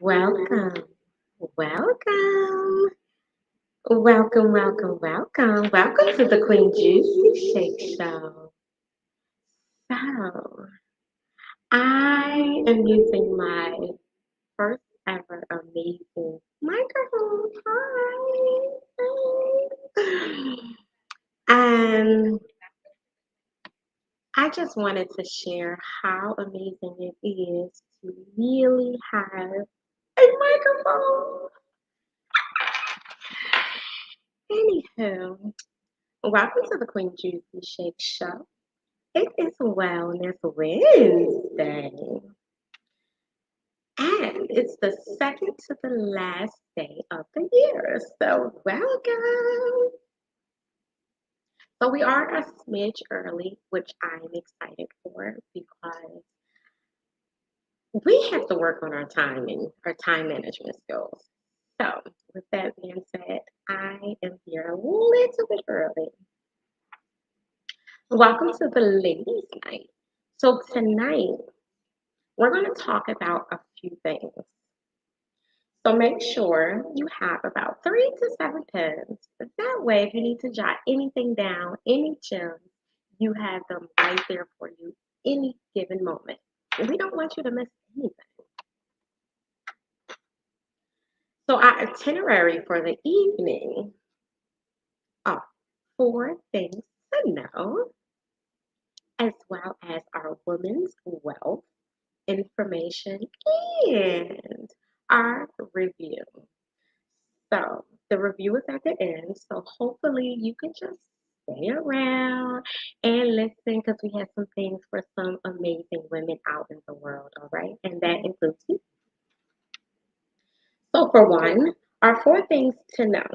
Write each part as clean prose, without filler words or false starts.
Welcome, welcome, welcome to the Queen Juicy Shake Show. So, I am using my first ever amazing microphone. Hi. And I just wanted to share how amazing it is to really have a microphone. Anywho, welcome to the Queen Juicy Shake Show. It is Wellness Wednesday, and it's the second to the last day of the year. So, welcome. So, we are a smidge early, which I'm excited for because we have to work on our time management skills. So, with that being said, I am here a little bit early. Welcome to the ladies' night. So, tonight, we're going to talk about a few things. So make sure you have about 3 to 7 pens. That way, if you need to jot anything down, any gems, you have them right there for you any given moment. We don't want you to miss anything. So our itinerary for the evening are 4 things to know, as well as our women's wealth information and our review. So the review is at the end. So hopefully you can just stay around and listen because we have some things for some amazing women out in the world, all right? And that includes you. So for one, our 4 things to know.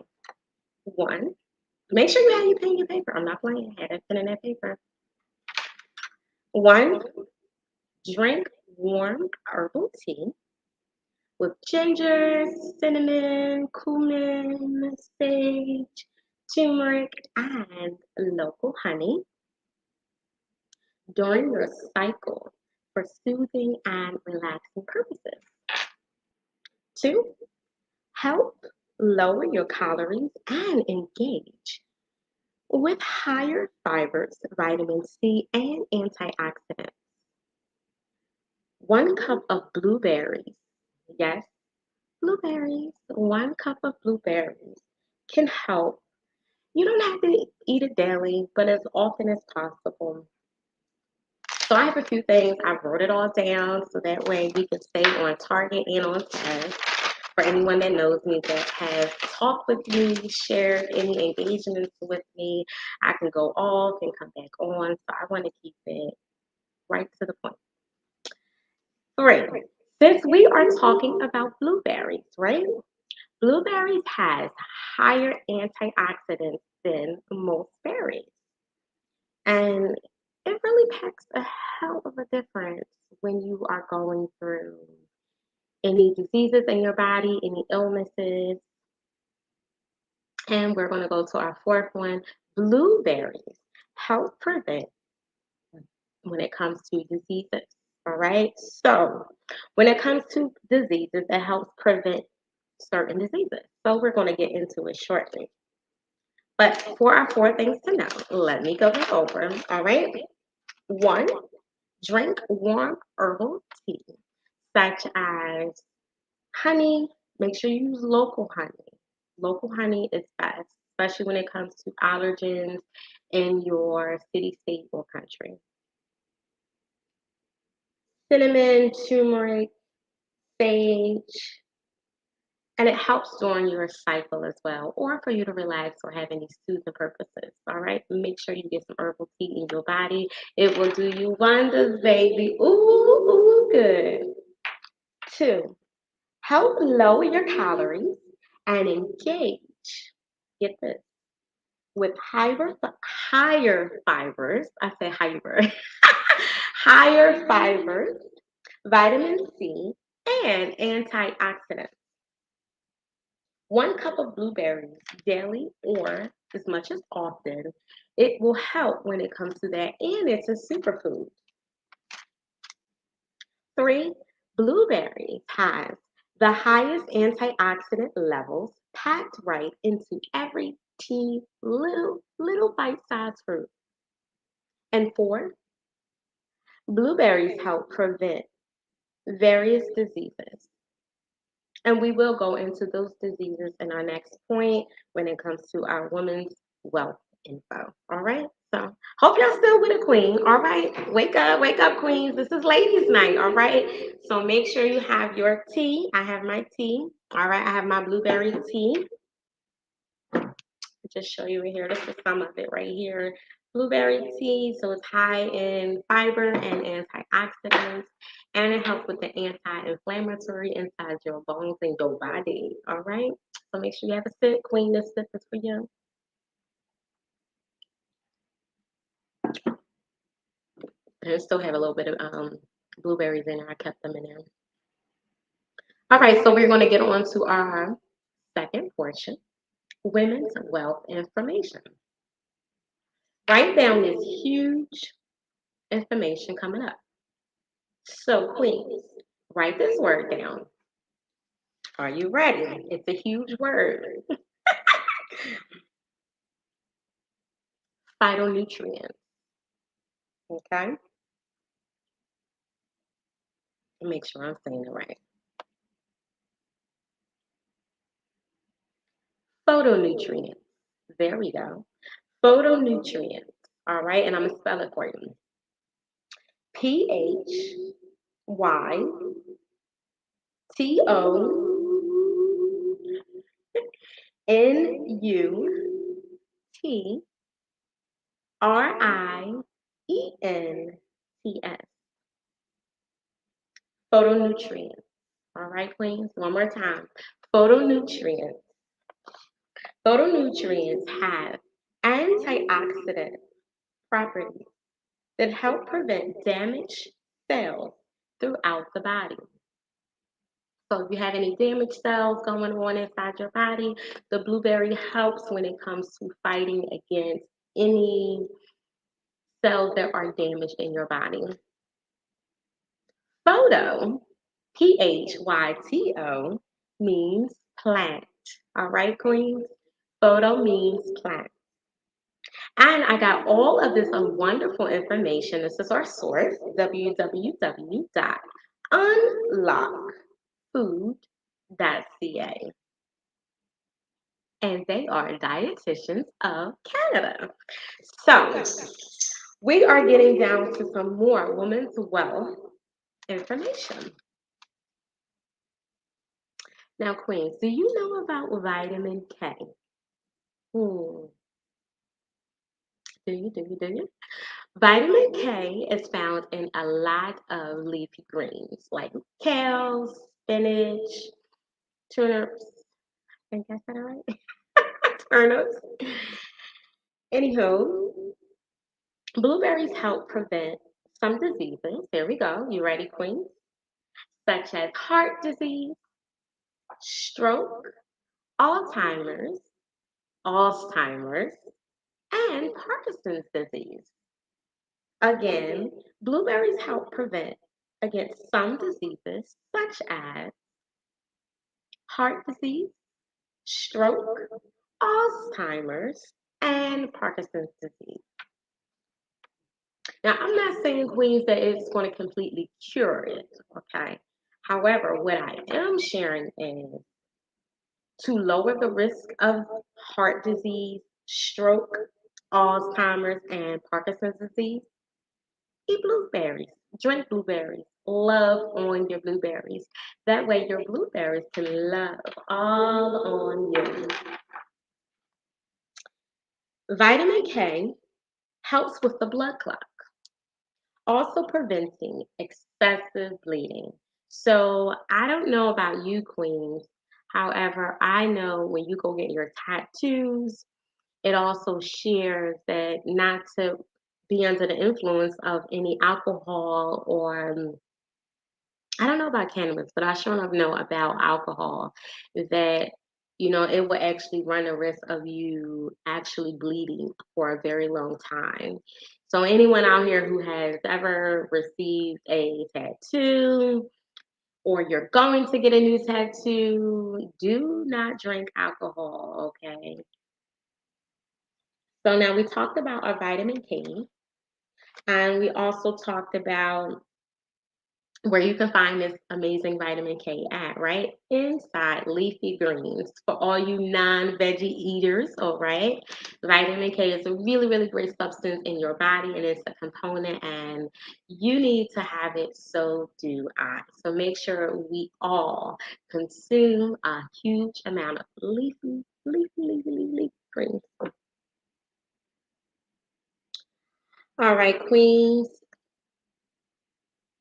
One, make sure you have your pen and your paper. I'm not playing. Have that pen and that paper. One, drink warm herbal tea with ginger, cinnamon, cumin, sage, turmeric, and local honey during your cycle for soothing and relaxing purposes. 2, help lower your calories and engage with higher fibers, vitamin C, and antioxidants. 1 cup of blueberries. Yes, blueberries. 1 cup of blueberries can help. You don't have to eat it daily, but as often as possible. So I have a few things. I wrote it all down so that way we can stay on target and on task. For anyone that knows me, that has talked with me, shared any engagements with me, I can go off and come back on. So I want to keep it right to the point. 3, since we are talking about blueberries, right? Blueberries has higher antioxidants than most berries. And it really packs a hell of a difference when you are going through any diseases in your body, any illnesses. And we're going to go to our 4th one. Blueberries help prevent when it comes to diseases. All right. So when it comes to diseases, it helps prevent certain diseases. So we're going to get into it shortly. But for our 4 things to know, let me go back over. All right. 1, drink warm herbal tea, such as honey. Make sure you use local honey. Local honey is best, especially when it comes to allergens in your city, state, or country. Cinnamon, turmeric, sage, and it helps during your cycle as well, or for you to relax or have any soothing purposes. All right, make sure you get some herbal tea in your body. It will do you wonders, baby. Ooh, ooh, good. 2, help lower your calories and engage. Get this with higher fibers. I say higher, higher fibers, vitamin C, and antioxidants. 1 cup of blueberries daily or as much as often, it will help when it comes to that, and it's a superfood. 3, blueberries has The highest antioxidant levels packed right into every teeny little bite-sized fruit. And four, blueberries help prevent various diseases. And we will go into those diseases in our next point when it comes to our women's wealth info. All right. So hope y'all still with a queen. All right. Wake up, queens. This is ladies' night. All right. So make sure you have your tea. I have my tea. All right. I have my blueberry tea. Just show you right here. This is some of it right here. Blueberry tea, so it's high in fiber and antioxidants, and it helps with the anti-inflammatory inside your bones and your body. All right. So make sure you have a sip. Queen, this sip is for you. And I still have a little bit of blueberries in there. I kept them in there. All right, so we're going to get on to our second portion, women's wealth information. Write down this huge information coming up. So please write this word down. Are you ready? It's a huge word. Phytonutrients. Okay? Make sure I'm saying it right. Photonutrients. There we go. Photonutrients. All right, and I'm gonna spell it for you. Phytonutrients. Photonutrients. All right, queens. One more time. Photonutrients. Photonutrients have antioxidant properties that help prevent damaged cells throughout the body. So if you have any damaged cells going on inside your body, the blueberry helps when it comes to fighting against any cells that are damaged in your body. Photo, Phyto, means plant. All right, queens? Photo means plant. And I got all of this wonderful information. This is our source, www.unlockfood.ca. And they are dietitians of Canada. So we are getting down to some more women's wealth information. Now, queens, do you know about vitamin K? Hmm. Do you? Vitamin K is found in a lot of leafy greens like kale, spinach, turnips. I think I said it right. Turnips. Anywho, blueberries help prevent some diseases. Here we go. You ready, queen? Such as heart disease, stroke, Alzheimer's, Alzheimer's, and Parkinson's disease. Again, blueberries help prevent against some diseases such as heart disease, stroke, Alzheimer's, and Parkinson's disease. Now, I'm not saying, queens, that it's going to completely cure it, okay? However, what I am sharing is to lower the risk of heart disease, stroke, Alzheimer's, and Parkinson's disease. Eat blueberries, drink blueberries, love on your blueberries. That way, your blueberries can love all on you. Vitamin K helps with the blood clot, also preventing excessive bleeding. So, I don't know about you, queens. However, I know when you go get your tattoos, it also shares that not to be under the influence of any alcohol or I don't know about cannabis, but I sure enough know about alcohol that it will actually run a risk of you actually bleeding for a very long time. So anyone out here who has ever received a tattoo, or you're going to get a new tattoo, do not drink alcohol, okay? So now we talked about our vitamin K, and we also talked about where you can find this amazing vitamin K at, right? Inside leafy greens for all you non-veggie eaters, all right? Vitamin K is a really, really great substance in your body and it's a component and you need to have it, so do I. So make sure we all consume a huge amount of leafy greens. All right, queens.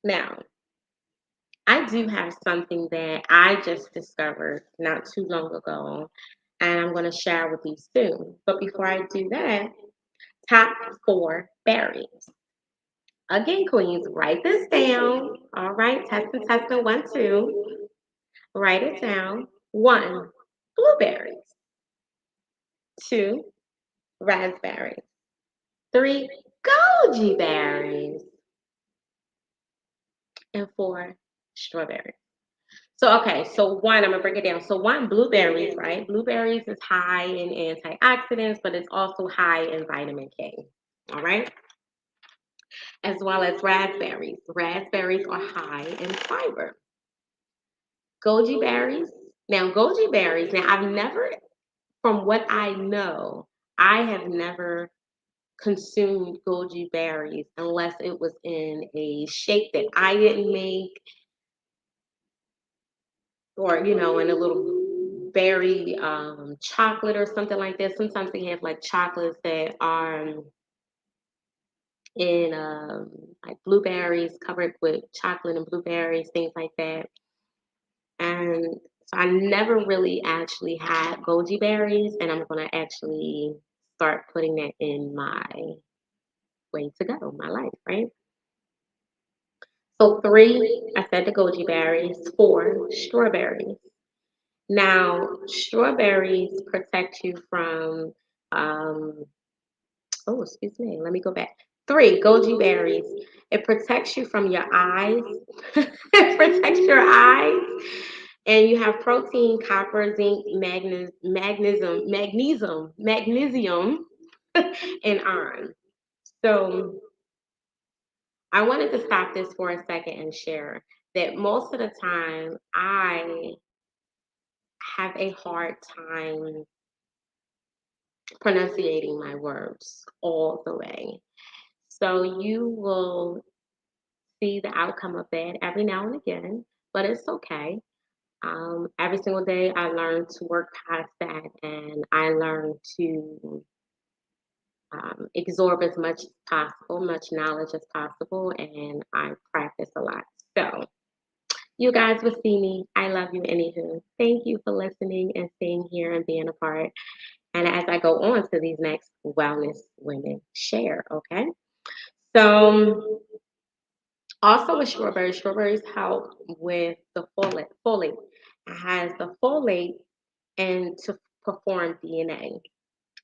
Now, I do have something that I just discovered not too long ago, and I'm going to share with you soon. But before I do that, top four berries. Again, queens, write this down. All right, testing, 1, 2. Write it down. One, blueberries. Two, raspberries. Three, goji berries. And four, strawberries. So okay, so one, I'm gonna break it down. So one, blueberries, right? Blueberries is high in antioxidants, but it's also high in vitamin K. All right, as well as raspberries. Raspberries are high in fiber. Goji berries. Now, goji berries. Now, I've never, from what I know, I have never consumed goji berries unless it was in a shake that I didn't make or in a little berry chocolate or something like that. Sometimes they have like chocolates that are in like blueberries covered with chocolate and blueberries, things like that. And so I never really actually had goji berries, and I'm gonna actually start putting that in my way to go, my life, right? So three, I said the goji berries. Four, strawberries. Now, strawberries protect you from, um, oh, excuse me, let me go back. Three, goji berries. It protects you from your eyes. It protects your eyes. And you have protein, copper, zinc, magnesium, and iron. So I wanted to stop this for a second and share that most of the time I have a hard time pronunciating my words all the way. So you will see the outcome of that every now and again, but it's okay. Every single day, I learn to work past that and I learn to absorb as much as possible, much knowledge as possible, and I practice a lot. So, you guys will see me. I love you, anywho. Thank you for listening and staying here and being a part. And as I go on to these next Wellness Women Share, okay? So, also with strawberries help with the folate. Folate. It has the folate and to perform DNA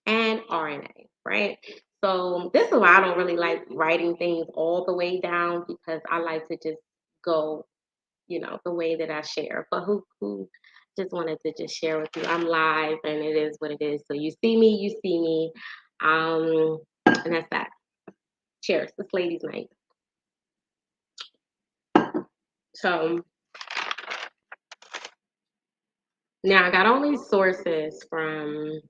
and RNA, right? So this is why I don't really like writing things all the way down because I like to just go, the way that I share. But who just wanted to just share with you. I'm live and it is what it is. So you see me, you see me. And that's that. Cheers. It's ladies' night. So now I got all these sources from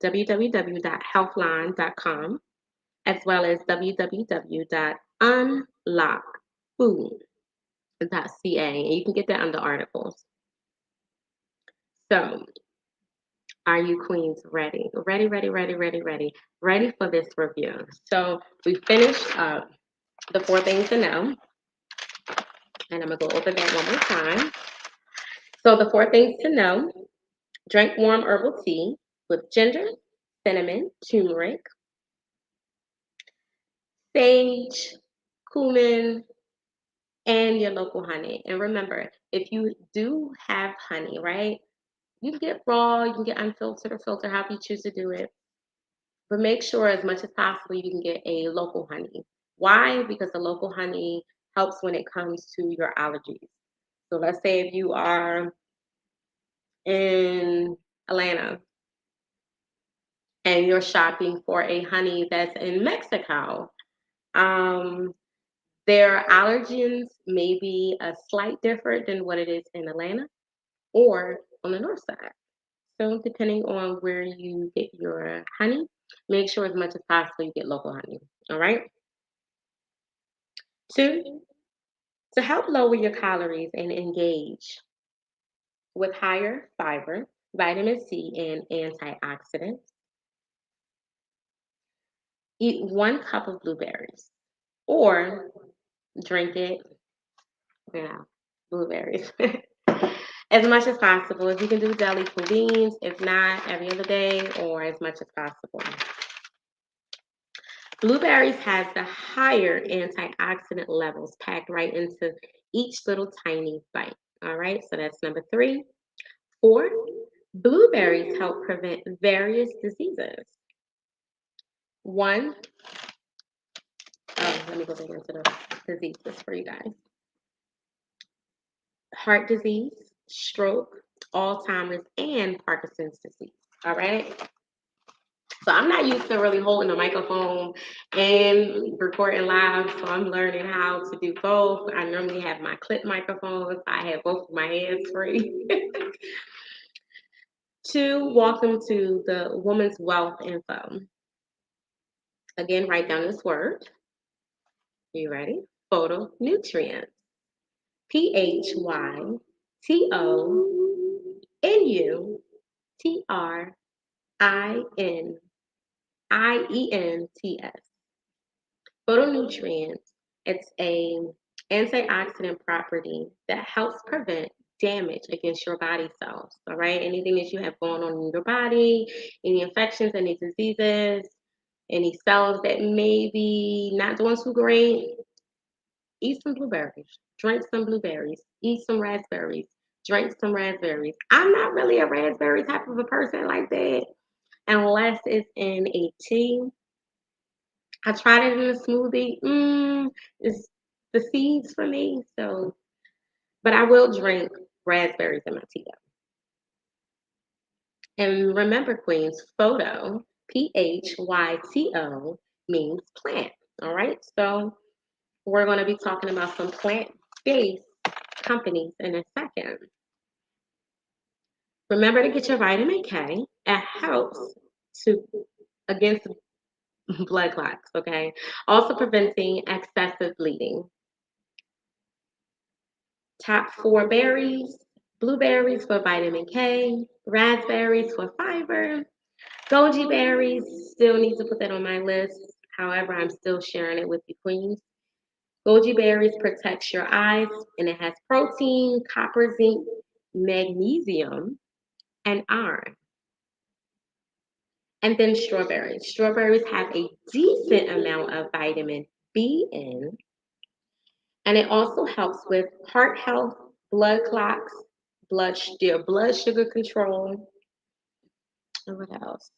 www.healthline.com as well as www.unlockfood.ca. And you can get that under articles. So, are you queens ready? Ready for this review. So, we finished up the 4 things to know. And I'm going to go over that one more time. So, the 4 things to know: drink warm herbal tea with ginger, cinnamon, turmeric, sage, cumin, and your local honey. And remember, if you do have honey, right, you can get raw, you can get unfiltered or filtered, however you choose to do it. But make sure as much as possible you can get a local honey. Why? Because the local honey helps when it comes to your allergies. So let's say if you are in Atlanta and you're shopping for a honey that's in Mexico, um, their allergens may be a slight different than what it is in Atlanta or on the north side. So depending on where you get your honey, make sure as much as possible you get local honey. All right. Two, to help lower your calories and engage with higher fiber, vitamin C, and antioxidants, eat 1 cup of blueberries or drink it, you know, blueberries. As much as possible. If you can do daily beans, if not, every other day or as much as possible. Blueberries has the higher antioxidant levels packed right into each little tiny bite. All right, so that's number 3. 4, blueberries help prevent various diseases. One, let me go back into the diseases for you guys. Heart disease, stroke, Alzheimer's, and Parkinson's disease. All right. So I'm not used to really holding a microphone and recording live, so I'm learning how to do both. I normally have my clip microphones. I have both of my hands free. 2, welcome to the Woman's Wealth Info. Again, write down this word. You ready? Phytonutrients. Phytonutrients. Phytonutrients, it's a antioxidant property that helps prevent damage against your body cells. All right, anything that you have going on in your body, any infections, any diseases, any cells that may be not doing too great, eat some blueberries, drink some blueberries, eat some raspberries, drink some raspberries. I'm not really a raspberry type of a person like that unless it's in a tea. I tried it in a smoothie. It's the seeds for me. So, but I will drink raspberries in my tea though. And remember, Queens, Phyto means plant. All right. So we're going to be talking about some plant-based companies in a second. Remember to get your vitamin K. It helps to against blood clots. Okay. Also preventing excessive bleeding. Top 4 berries, blueberries for vitamin K, raspberries for fiber, goji berries, still need to put that on my list. However, I'm still sharing it with you queens. Goji berries protects your eyes and it has protein, copper, zinc, magnesium, and iron. And then strawberries. Strawberries have a decent amount of vitamin B in, and it also helps with heart health, blood clots, blood sugar control, and what else?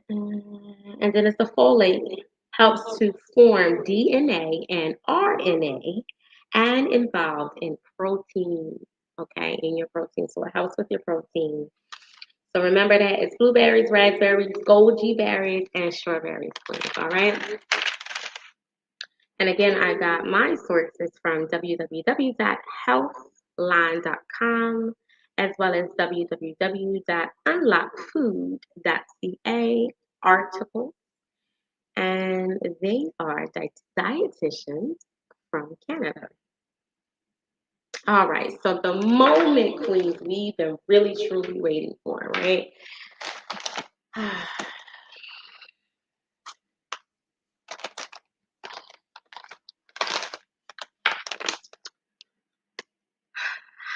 And then it's the folate, helps to form DNA and RNA, and involved in protein. Okay, in your protein, so it helps with your protein. So remember that it's blueberries, raspberries, goji berries, and strawberries, please. All right. And again, I got my sources from www.healthline.com as well as www.unlockfood.ca article. And they are dietitians from Canada. All right, so the moment, queens, we've been really truly waiting for, right?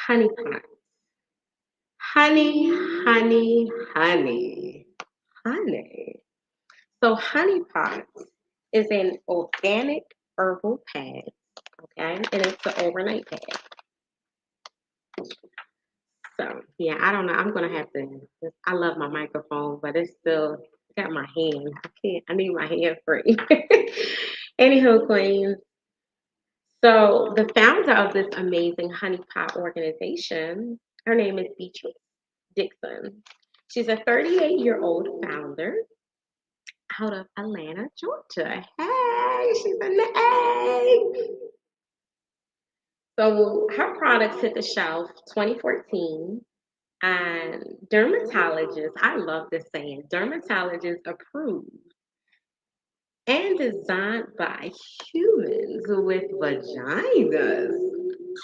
Honey pot. Honey, honey, honey, honey. So honey pot is an organic herbal pad, okay? And it's an overnight pad. So yeah, I don't know. I'm gonna have to. I love my microphone, but it's still got my hand. I can't. I need my hand free. Anywho, queens. So the founder of this amazing honey pot organization, her name is Beatrice Dixon. She's a 38-year-old founder out of Atlanta, Georgia. Hey, she's in the A. So her products hit the shelf 2014, and dermatologists, I love this saying, dermatologists approved and designed by humans with vaginas.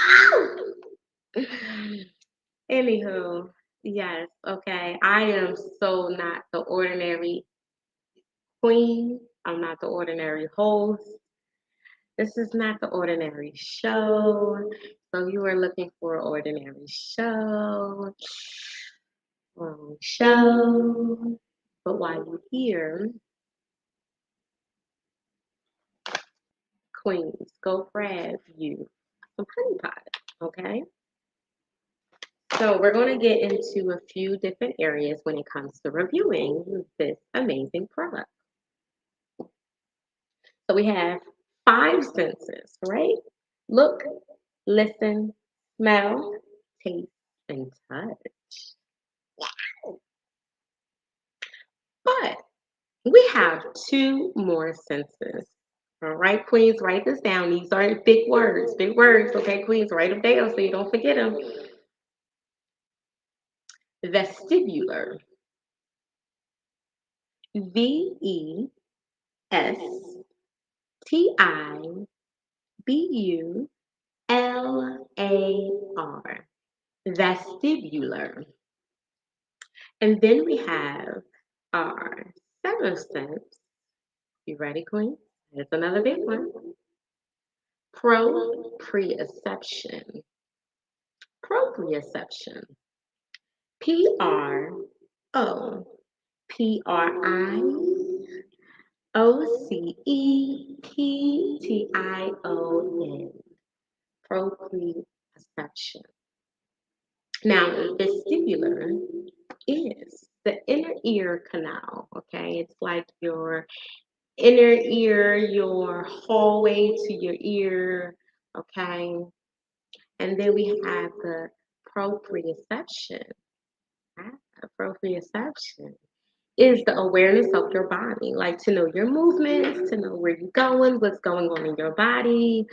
Ow! Anywho, yes, okay. I am so not the ordinary queen. I'm not the ordinary host. This is not the ordinary show. So you are looking for an ordinary show. Wrong show. But while you're here, queens, go grab you some honey pot, okay? So we're going to get into a few different areas when it comes to reviewing this amazing product. So we have five senses, right? Look, listen, smell, taste, and touch. But we have two more senses. All right, queens, write this down. These are big words, okay, queens, write them down so you don't forget them. Vestibular. Vestibular. Vestibular. And then we have our seventh sense. You ready, queen? Here's another big one. Proprioception. Proprioception. Proprioception. Proprioception. Now, vestibular is the inner ear canal, okay? It's like your inner ear, your hallway to your ear, okay? And then we have the proprioception. Ah, proprioception is the awareness of your body, like to know your movements, to know where you're going, what's going on in your body.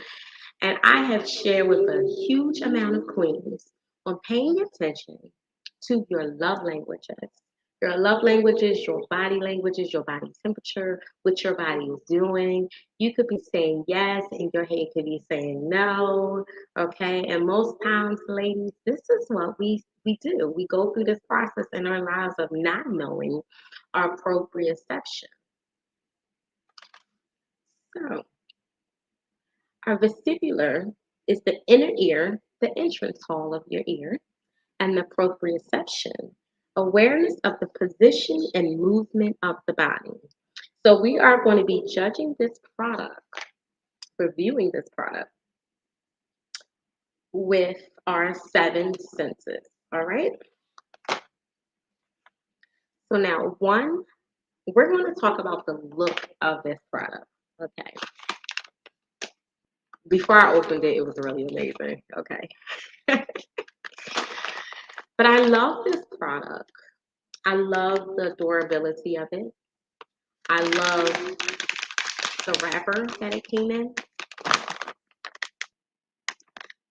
And I have shared with a huge amount of queens on paying attention to your love languages. Your love languages, your body temperature, what your body is doing. You could be saying yes, and your head could be saying no. Okay. And most times, ladies, this is what we do. We go through this process in our lives of not knowing our proprioception. So, our vestibular is the inner ear, the entrance hall of your ear, and the proprioception, awareness of the position and movement of the body. So we are going to be judging this product, reviewing this product with our seven senses. All right. So now we're going to talk about the look of this product. Okay. Before I opened it, it was really amazing. Okay. But I love this product. I love the durability of it. I love the wrapper that it came in.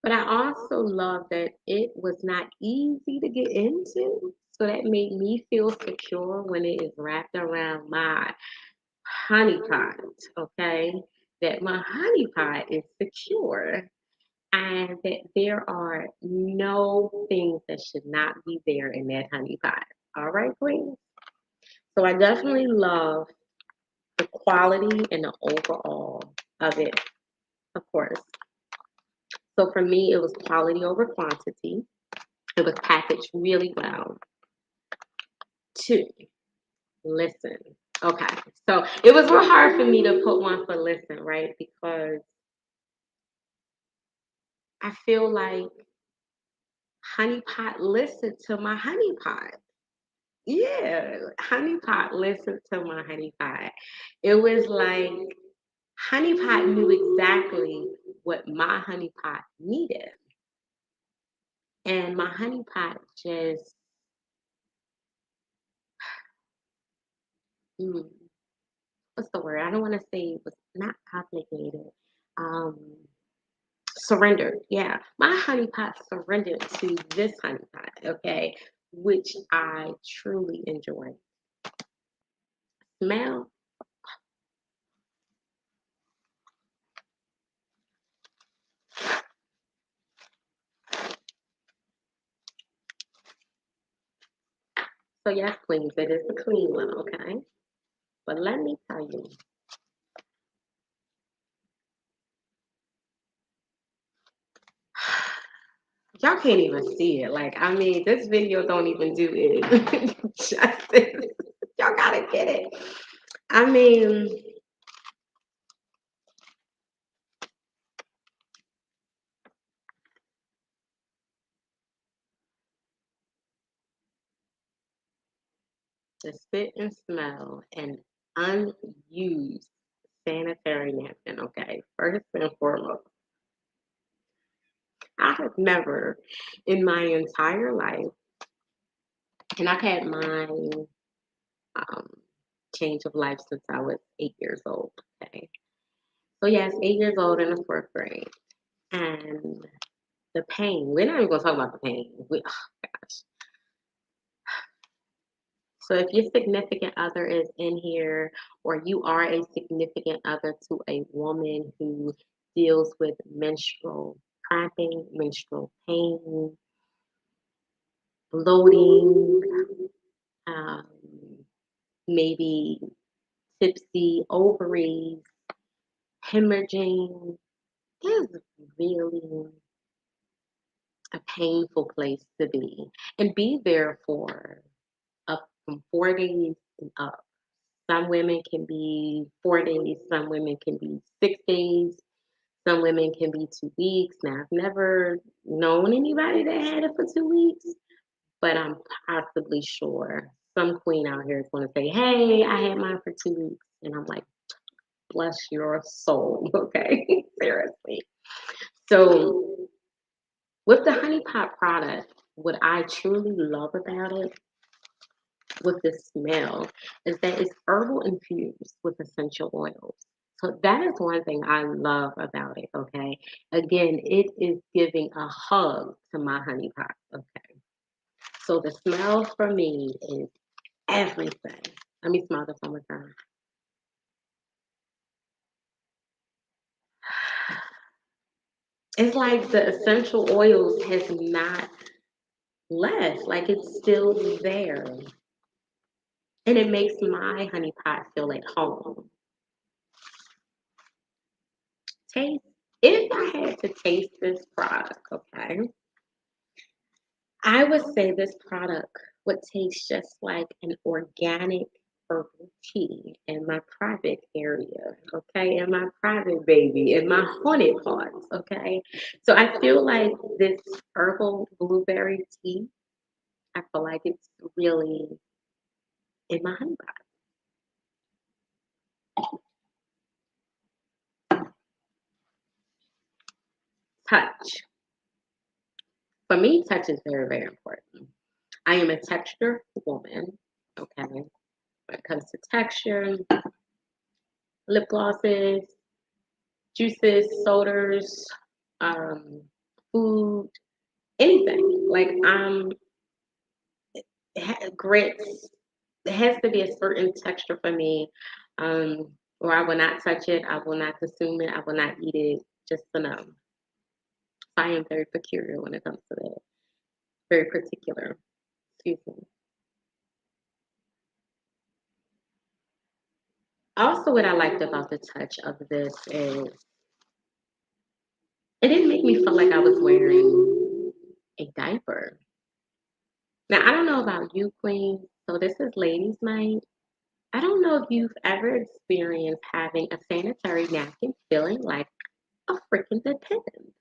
But I also love that it was not easy to get into. So that made me feel secure when it is wrapped around my honey pot, okay? That my honey pot is secure and that there are no things that should not be there in that honey pot. All right, queens? So I definitely love the quality and the overall of it, of course. So for me, it was quality over quantity. It was packaged really well. Two, listen. Okay, so it was real hard for me to put one for listen, right? Because I feel like Honey Pot listened to my honey pot. Yeah, Honey Pot listened to my honey pot. It was like Honey Pot knew exactly what my honey pot needed. And my honey pot just, mm, what's the word? I don't want to say it was not obligated. Um, Surrendered. Yeah. My honey pot surrendered to this honey pot, okay, which I truly enjoy. Smell. So yes, queens, it is a clean one, okay? But let me tell you, y'all can't even see it. Like, I mean, this video don't even do it justice. Y'all gotta get it. I mean, the sit and smell an unused sanitary napkin, okay? First and foremost, I have never in my entire life, and I've had my um, change of life since I was 8 years old, okay? So, yes, 8 years old in the fourth grade. And the pain, we're not even gonna talk about the pain. Oh gosh. So if your significant other is in here, or you are a significant other to a woman who deals with menstrual cramping, menstrual pain, bloating, um, maybe tipsy ovaries, hemorrhaging, is really a painful place to be. And be there for up from 4 days and up. Some women can be 4 days, some women can be 6 days, some women can be 2 weeks. Now, I've never known anybody that had it for 2 weeks, but I'm possibly sure some queen out here is going to say, hey, I had mine for 2 weeks. And I'm like, bless your soul, okay? Seriously. So, with the Honey Pot product, what I truly love about it with the smell is that it's herbal infused with essential oils. So that is one thing I love about it, okay? Again, it is giving a hug to my honey pot, okay? So the smell for me is everything. Let me smell this one more time. It's like the essential oils has not left, like it's still there. And it makes my honey pot feel at home. Taste, if I had to taste this product, okay, I would say this product would taste just like an organic herbal tea in my private area, okay, in my private baby, in my haunted pots, okay. So I feel like this herbal blueberry tea, I feel like it's really in my honey pot. Touch. For me, touch is very, very important. I am a texture woman, okay, when it comes to texture, lip glosses, juices, sodas, um, food, anything. Like grits. It has to be a certain texture for me, or I will not touch it. I will not consume it. I will not eat it. Just to know, I am very peculiar when it comes to that. Very particular. Excuse me. Also, what I liked about the touch of this is it didn't make me feel like I was wearing a diaper. Now, I don't know about you, Queen. So this is ladies' night. I don't know if you've ever experienced having a sanitary napkin feeling like a freaking dependent.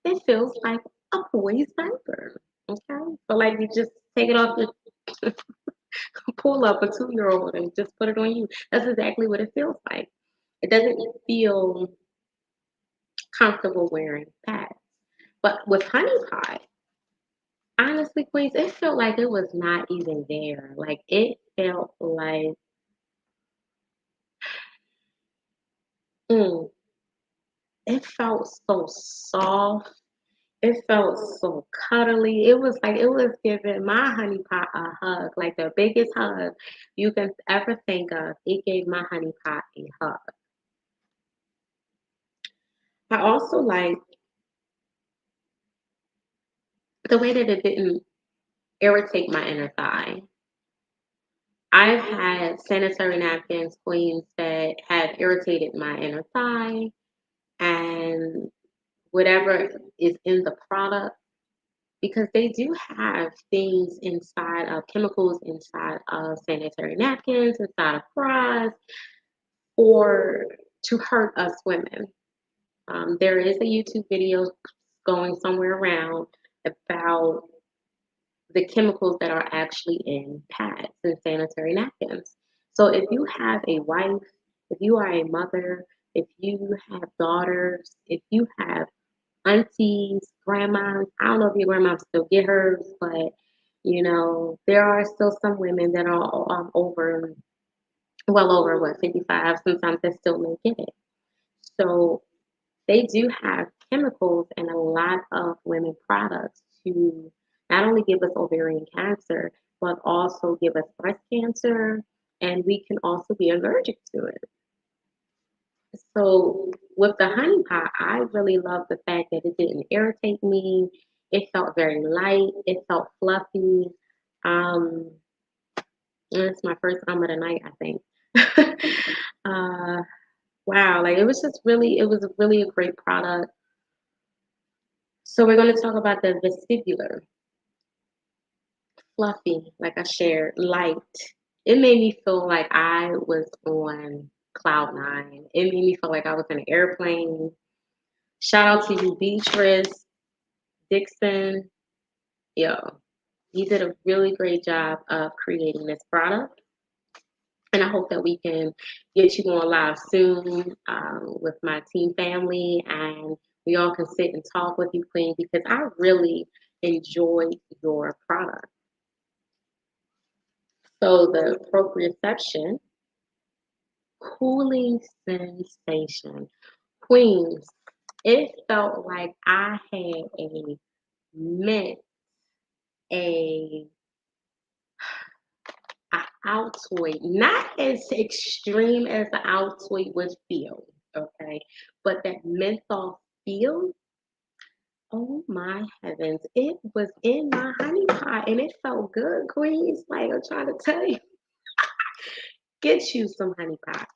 It feels like a boy's diaper. Okay? So like you just take it off your pull up a 2 year old and just put it on you. That's exactly what it feels like. It doesn't feel comfortable wearing pads. But with Honey Pot, honestly, Queens, it felt like it was not even there. Like it felt like mm, it felt so soft. It felt so cuddly. It was like it was giving my honey pot a hug, like the biggest hug you can ever think of. It gave my honey pot a hug. I also like the way that it didn't irritate my inner thigh. I've had sanitary napkins, Queens, that have irritated my inner thigh and whatever is in the product because they do have things inside of chemicals inside of sanitary napkins, inside of bras, or to hurt us women. There is a YouTube video going somewhere around about the chemicals that are actually in pads and sanitary napkins. So if you have a wife, if you are a mother, if you have daughters, if you have aunties, grandmas, I don't know if your grandma still get hers, but there are still some women that are over, well over what, 55, sometimes they still may get it. So they do have chemicals in a lot of women products to not only give us ovarian cancer, but also give us breast cancer, and we can also be allergic to it. So with the honey pot, I really love the fact that it didn't irritate me. It felt very light. It felt fluffy. Um, and it's my first of the night, I think. uh, wow, like it was really a great product. So we're going to talk about the vestibular, fluffy, like I shared, light. It made me feel like I was on cloud nine. It made me feel like I was in an airplane. Shout out to you, Beatrice Dixon. Yo, you did a really great job of creating this product. And I hope that we can get you on live soon with my team family and we all can sit and talk with you, Queen, because I really enjoyed your product. So the proprioception cooling sensation. Queens, it felt like I had a mint, a Altoid, not as extreme as the Altoid would feel, okay? But that menthol feel, oh my heavens, it was in my honey pot and it felt good, Queens. Like I'm trying to tell you, get you some honey pot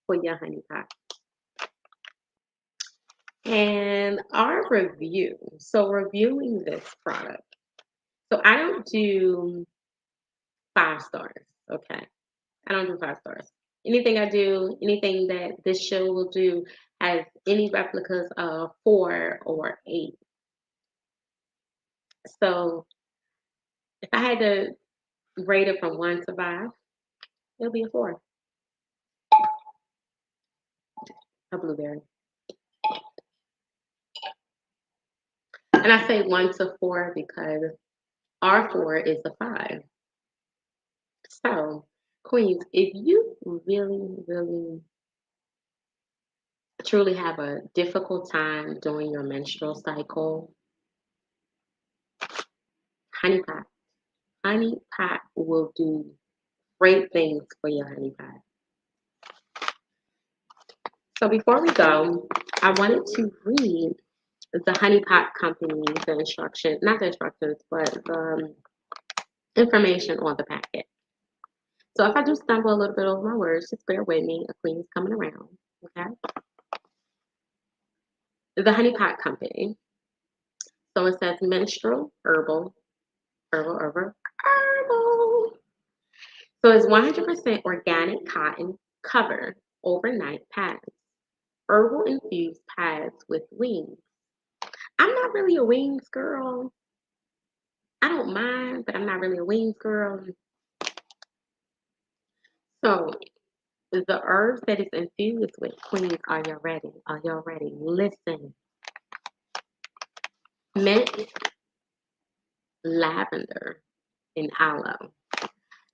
for your honey pot. And our review. So reviewing this product. So I don't do 5 stars, okay? I don't do 5 stars. Anything I do, anything that this show will do, has any replicas of 4 or 8. So if I had to rate it from 1 to 5, it'll be a 4, a blueberry. And I say 1 to 4 because our 4 is a 5. So, Queens, if you really, really truly have a difficult time during your menstrual cycle, honey pot. Honey pot will do great things for your honey pot. So before we go, I wanted to read the honey pot company, the instructions, not the instructions, but the information on the packet. So if I do stumble a little bit over my words, just bear with me. A queen is coming around. Okay. The honey pot company. So it says menstrual herbal. So it's 100% organic cotton cover overnight pads, herbal infused pads with wings. I'm not really a wings girl. I don't mind, but I'm not really a wings girl. So the herbs that it's infused with, queens, are y'all ready? Are y'all ready? Listen. mint, lavender, and aloe.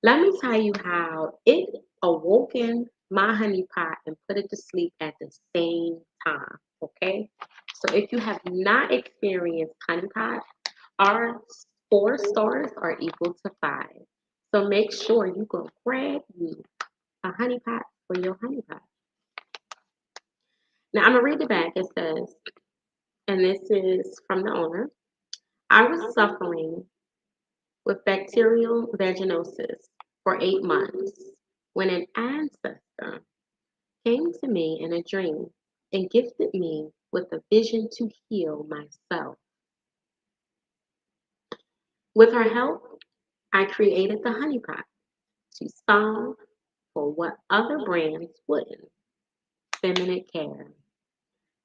Let me tell you how it awoken my honey pot and put it to sleep at the same time. Okay. So if you have not experienced honey pot, our 4 stars are equal to 5. So make sure you go grab you a honey pot for your honey pot. Now I'm gonna read the back. It says, and this is from the owner. I was suffering with bacterial vaginosis for 8 months when an ancestor came to me in a dream and gifted me with a vision to heal myself. With her help, I created the honey pot to solve for what other brands wouldn't. Feminine care,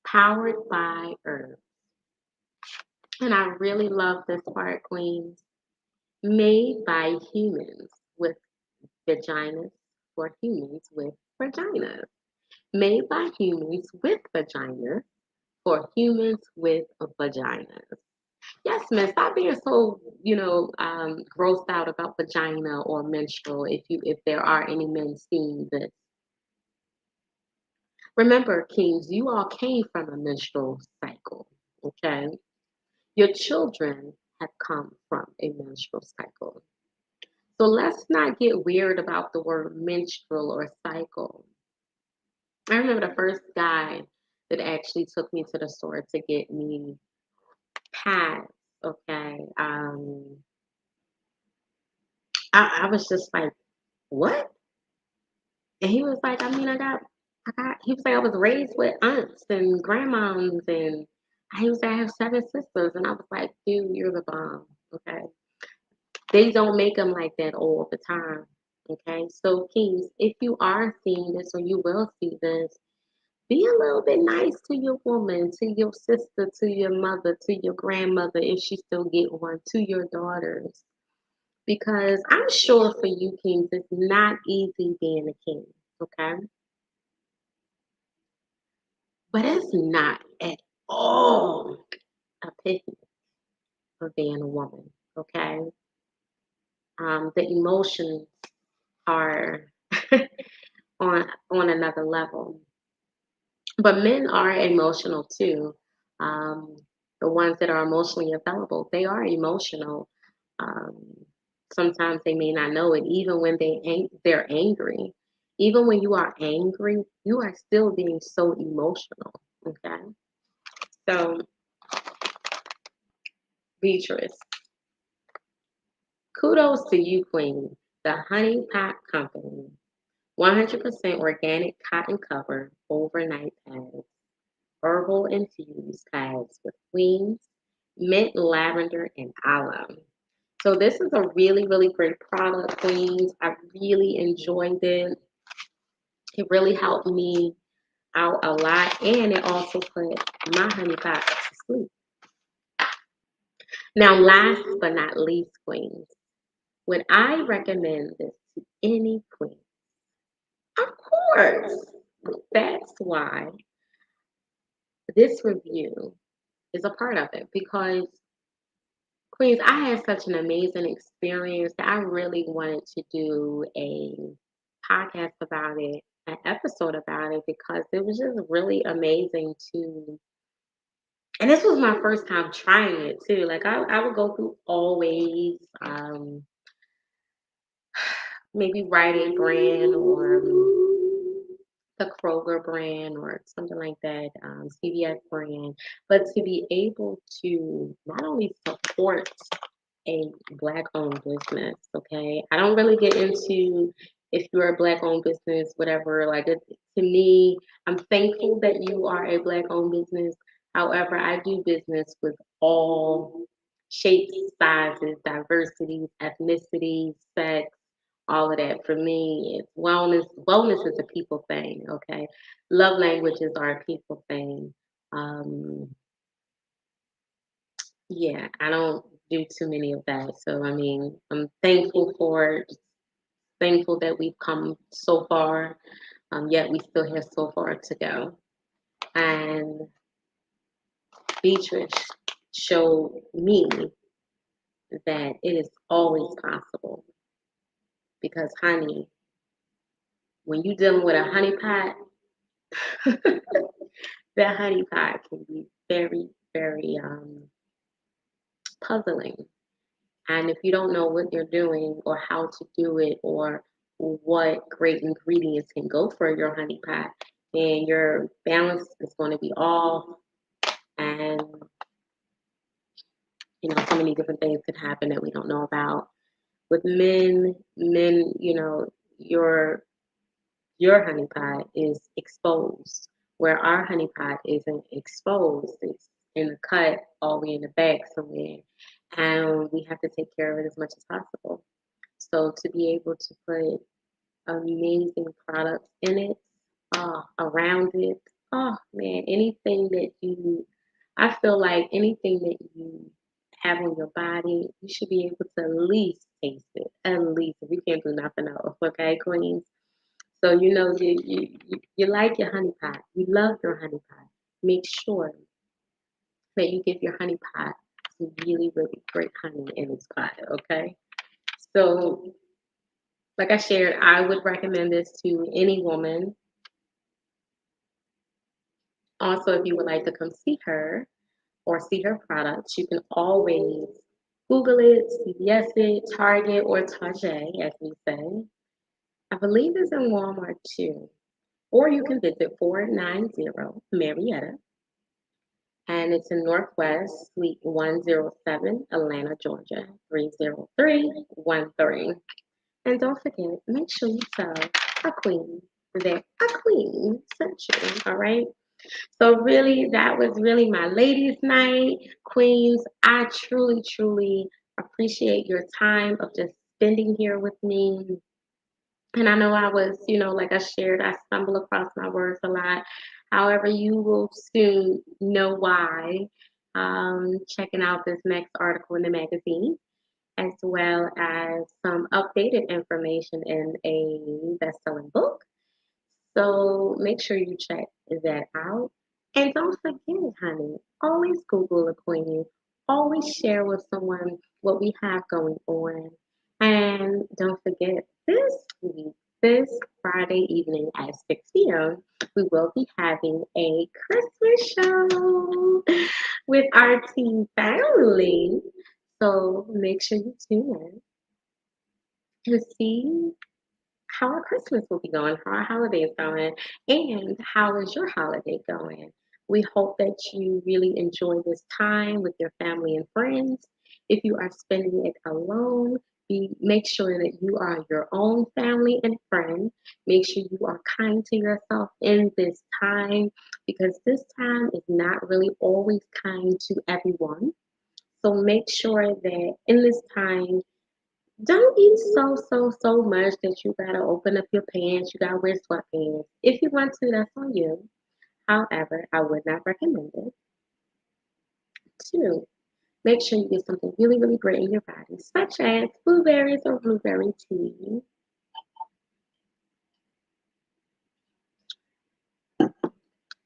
powered by herbs. And I really love this part, Queens. Made by humans with vaginas for humans with vaginas. Made by humans with vaginas for humans with vaginas. Yes, miss. Stop being so, grossed out about vagina or menstrual. If there are any men seeing this, remember, kings, you all came from a menstrual cycle. Okay, your children have come from a menstrual cycle. So let's not get weird about the word menstrual or cycle. I remember the first guy that actually took me to the store to get me pads. Okay, I was just like, what? And he was like, I mean, he was like, I was raised with aunts and grandmoms, and he was like, I have 7 sisters. And I was like, dude, you're the bomb. Okay. They don't make them like that all the time. Okay. So, Kings, if you are seeing this or you will see this, be a little bit nice to your woman, to your sister, to your mother, to your grandmother, if she still get one, to your daughters. Because I'm sure for you, Kings, it's not easy being a king. Okay. But it's not at all a pity of being a woman, okay? The emotions are on another level. But men are emotional too. Um, the ones that are emotionally available, they are emotional. Um, Sometimes they may not know it, even when they're angry. Even when you are angry, you are still being so emotional. Okay, so Beatrice, kudos to you, Queen. The Honey Pot Company, 100% organic cotton cover overnight pads, herbal infused pads with queens, mint, lavender, and aloe. So this is a really, really great product, Queens. I really enjoyed it. It really helped me out a lot, and it also put my honey pot to sleep. Now, last but not least, Queens, would I recommend this to any queen? Of course. That's why this review is a part of it because, Queens, I had such an amazing experience that I really wanted to do a podcast about it, an episode about it, because it was just really amazing to. And this was my first time trying it too. Like I would go through Always, maybe Rite Aid brand or the Kroger brand or something like that, CVS brand. But to be able to not only support a black owned business, okay? I don't really get into if you're a black owned business, whatever. Like to me, I'm thankful that you are a black owned business. However, I do business with all shapes, sizes, diversities, ethnicities, sex, all of that. For me, it's wellness. Wellness is a people thing, okay? Love languages are a people thing. Um, yeah, I don't do too many of that. So I mean, I'm thankful that we've come so far. Yet we still have so far to go. And Beatrice, showed me that it is always possible. Because honey, when you're dealing with a honey pot, that honey pot can be very, very puzzling. And if you don't know what you're doing or how to do it or what great ingredients can go for your honey pot, then your balance is going to be off. And, so many different things could happen that we don't know about. With men, your honey pot is exposed, where our honey pot isn't exposed. It's in the cut all the way in the back somewhere. And we have to take care of it as much as possible. So to be able to put amazing products in it, around it, oh man, I feel like anything that you have on your body, you should be able to at least taste it. At least, if you can't do nothing else, okay, queens? So you like your honey pot. You love your honey pot. Make sure that you give your honey pot some really, really great honey in its pot, okay? So, like I shared, I would recommend this to any woman. Also, if you would like to come see her or see her products, you can always Google it, CVS it, Target, or Target, as we say. I believe it's in Walmart too. Or you can visit 490 Marietta, and it's in Northwest, Suite 107, Atlanta, Georgia, 30313. And don't forget, make sure you tell a queen that a queen sent you, all right? So really, that was really my ladies' night. Queens, I truly, truly appreciate your time of just spending here with me. And I know I was, like I shared, I stumble across my words a lot. However, you will soon know why. Checking out this next article in the magazine, as well as some updated information in a best-selling book. So make sure you check that out. And don't forget, honey, always Google a queen. Always share with someone what we have going on. And don't forget, this week, this Friday evening at 6 p.m., we will be having a Christmas show with our team family. So make sure you tune in to see how our Christmas will be going, how our holiday is going, and how is your holiday going. We hope that you really enjoy this time with your family and friends. If you are spending it alone, make sure that you are your own family and friends. Make sure you are kind to yourself in this time because this time is not really always kind to everyone. So make sure that in this time don't eat so much that you gotta open up your pants, you gotta wear sweatpants. If you want to, that's on you. However, I would not recommend it. Two, make sure you get something really, really great in your body, such as blueberries or blueberry tea.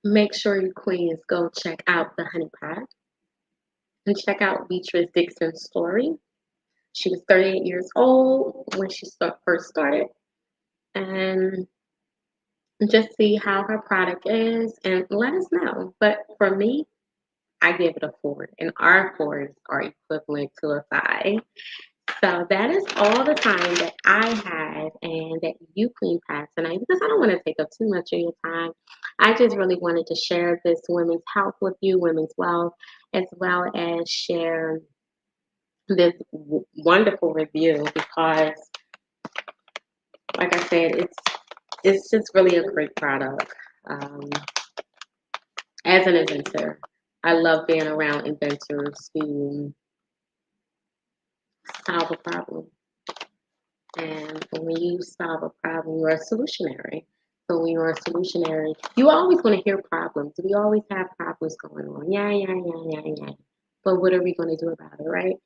Make sure you queens go check out the honey pot and check out Beatrice Dixon's story. She was 38 years old when she first started, and just see how her product is and let us know. But for me, I give it a 4, and our 4s are equivalent to a 5. So that is all the time that I have and that you queens have tonight because I don't want to take up too much of your time. I just really wanted to share this women's health with you, women's wealth, as well as share this wonderful review because, like I said, it's just really a great product. Um, as an inventor, I love being around inventors who solve a problem. And when you solve a problem, you're a solutionary. So when you're a solutionary, you always want to hear problems. We always have problems going on. Yeah. But what are we going to do about it, right?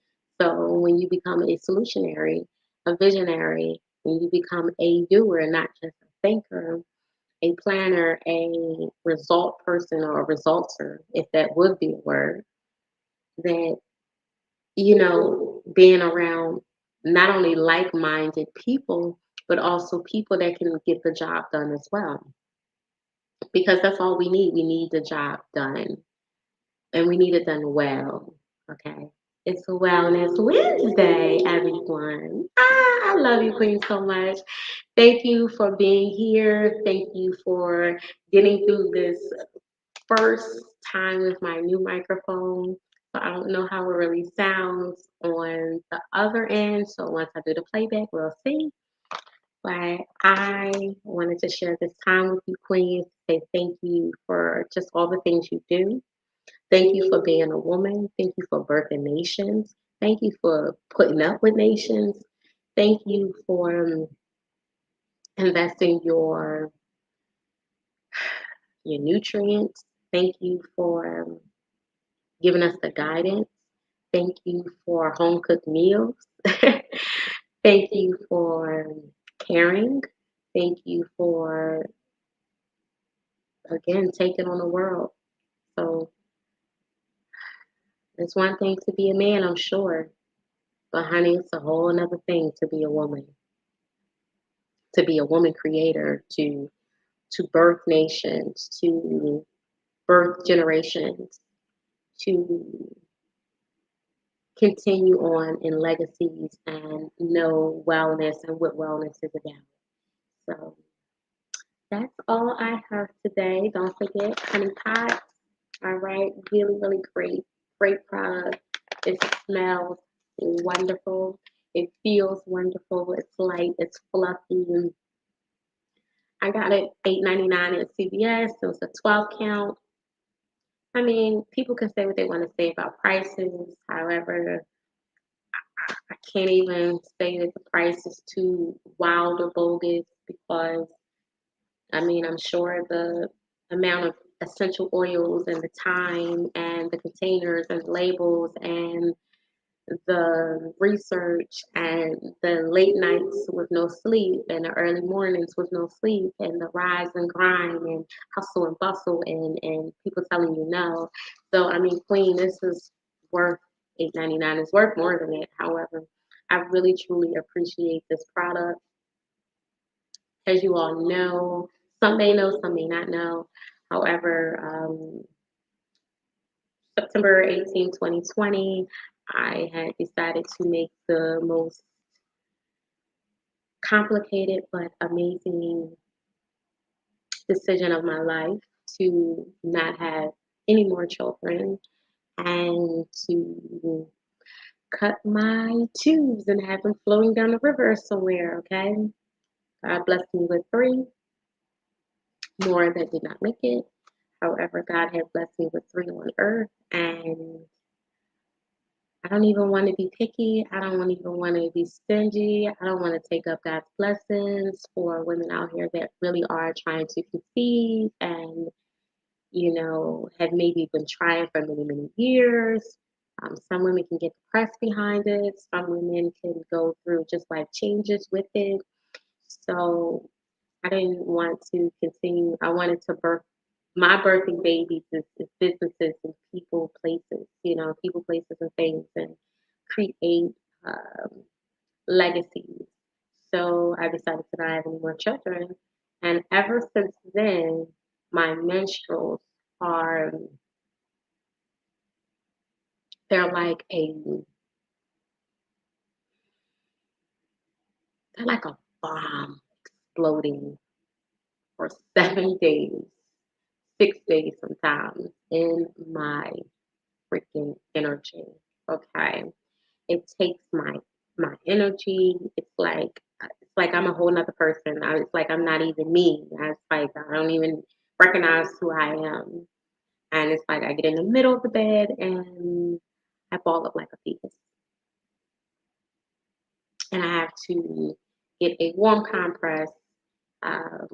So when you become a solutionary, a visionary, when you become a doer, not just a thinker, a planner, a result person or a resulter, if that would be a word, that, being around not only like-minded people, but also people that can get the job done as well. Because that's all we need. We need the job done, and we need it done well. Okay. It's Wellness Wednesday, everyone. I love you, Queen, so much. Thank you for being here. Thank you for getting through this first time with my new microphone. So I don't know how it really sounds on the other end. So once I do the playback, we'll see. But I wanted to share this time with you, Queens. Say thank you for just all the things you do. Thank you for being a woman. Thank you for birthing nations. Thank you for putting up with nations. Thank you for investing your nutrients. Thank you for giving us the guidance. Thank you for home cooked meals. Thank you for caring. Thank you for, again, taking on the world. So it's one thing to be a man, I'm sure. But honey, it's a whole another thing to be a woman, to be a woman creator, to birth nations, to birth generations, to continue on in legacies and know wellness and what wellness is about. So that's all I have today. Don't forget honey pot. All right, really, really great product. It smells wonderful. It feels wonderful. It's light. It's fluffy. I got it $8.99 at CVS. It was a 12 count. I mean, people can say what they want to say about prices. However, I can't even say that the price is too wild or bogus because, I mean, I'm sure the amount of essential oils and the time and the containers and labels and the research and the late nights with no sleep and the early mornings with no sleep and the rise and grind and hustle and bustle and people telling you no. So I mean, Queen, this is worth $8.99. It's worth more than it. However, I really truly appreciate this product. As you all know, some may know, some may not know. However, September 18, 2020, I had decided to make the most complicated but amazing decision of my life to not have any more children and to cut my tubes and have them flowing down the river somewhere, okay? God blessed me with three more that did not make it. However, God had blessed me with three on earth, and I don't even want to be picky. I don't even want to be stingy. I don't want to take up God's blessings for women out here that really are trying to conceive and, have maybe been trying for many, many years. Some women can get depressed behind it. Some women can go through just life changes with it. So I didn't want to continue. I wanted to birth my birthing babies is businesses and people, places, people, places, and things, and create um, legacies. So I decided to not have any more children. And ever since then, my menstruals are, they're like they're like a bomb exploding for 7 days, 6 days sometimes in my freaking energy. Okay. It takes my energy. It's like I'm a whole nother person. It's like I'm not even me. It's like I don't even recognize who I am. And it's like I get in the middle of the bed and I ball up like a fetus. And I have to get a warm compress um,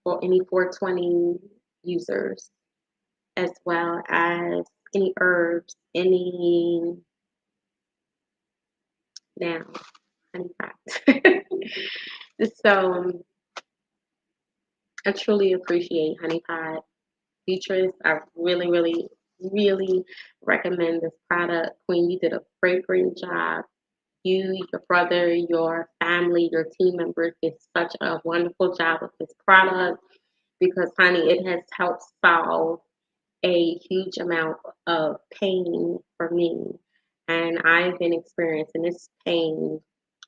for any 420 users, as well as any herbs, any now honey pot. So I truly appreciate Honey Pot. Beatrice, I really, really really recommend this product. Queen, you did a great job. You, your brother, your family, your team members did such a wonderful job with this product because, honey, it has helped solve a huge amount of pain for me. And I've been experiencing this pain,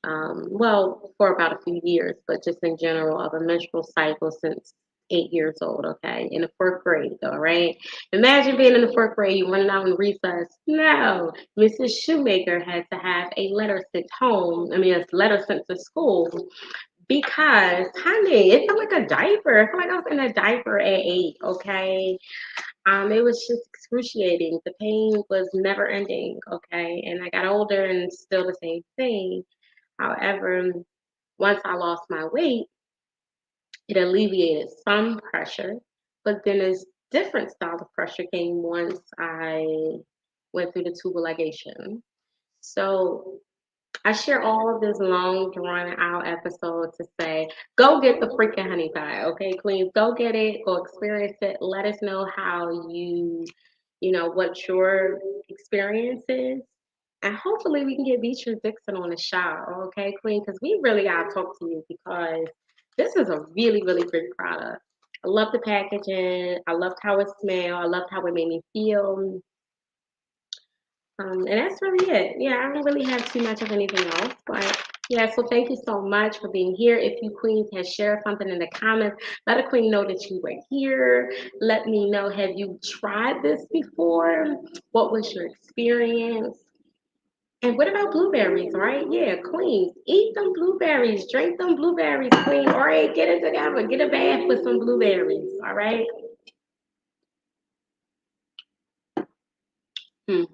well, for about a few years, but just in general of a menstrual cycle since 8 years old, okay, in the fourth grade, though, right? Imagine being in the fourth grade, you running out in recess. No, Mrs. Shoemaker had to have a letter sent home. I mean, a letter sent to school because, honey, it felt like a diaper. I felt like I was in a diaper at 8, okay? It was just excruciating. The pain was never ending, okay? And I got older and still the same thing. However, once I lost my weight, it alleviated some pressure, but then a different style of pressure came once I went through the tubal ligation. So I share all of this long, drawn out episode to say, go get the freaking honey pie, okay, queens? Go get it, go experience it. Let us know how what your experience is. And hopefully we can get Beatrice Dixon on the show, okay, queen? Because we really got to talk to you because this is a really great product. I love the packaging. I loved how it smelled. I loved how it made me feel. And that's really it. Yeah, I don't really have too much of anything else. But yeah, so thank you so much for being here. If you queens have shared something in the comments, let a queen know that you were here. Let me know, have you tried this before? What was your experience? And what about blueberries, right? Yeah, queens, eat them blueberries, drink them blueberries, queen. All right, get it together. Get a bath with some blueberries, all right? Hmm,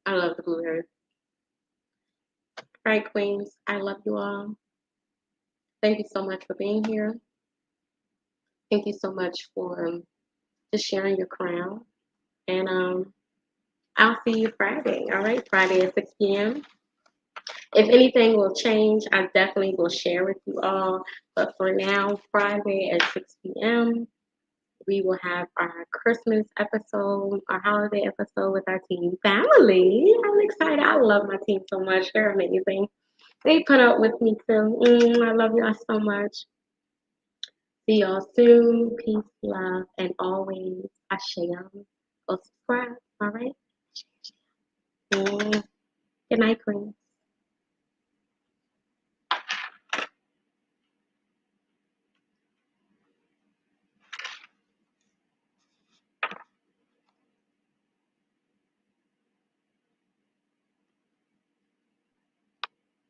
I love the blueberries. All right, queens, I love you all. Thank you so much for being here. Thank you so much for just sharing your crown. And I'll see you Friday. All right, Friday at 6 p.m. If anything will change, I definitely will share with you all. But for now, Friday at 6 p.m., we will have our Christmas episode, our holiday episode with our team family. I'm excited. I love my team so much. They're amazing. They put up with me too. I love y'all so much. See y'all soon. Peace, love, and always Ashem. Go subscribe. All right. Good night, Queen.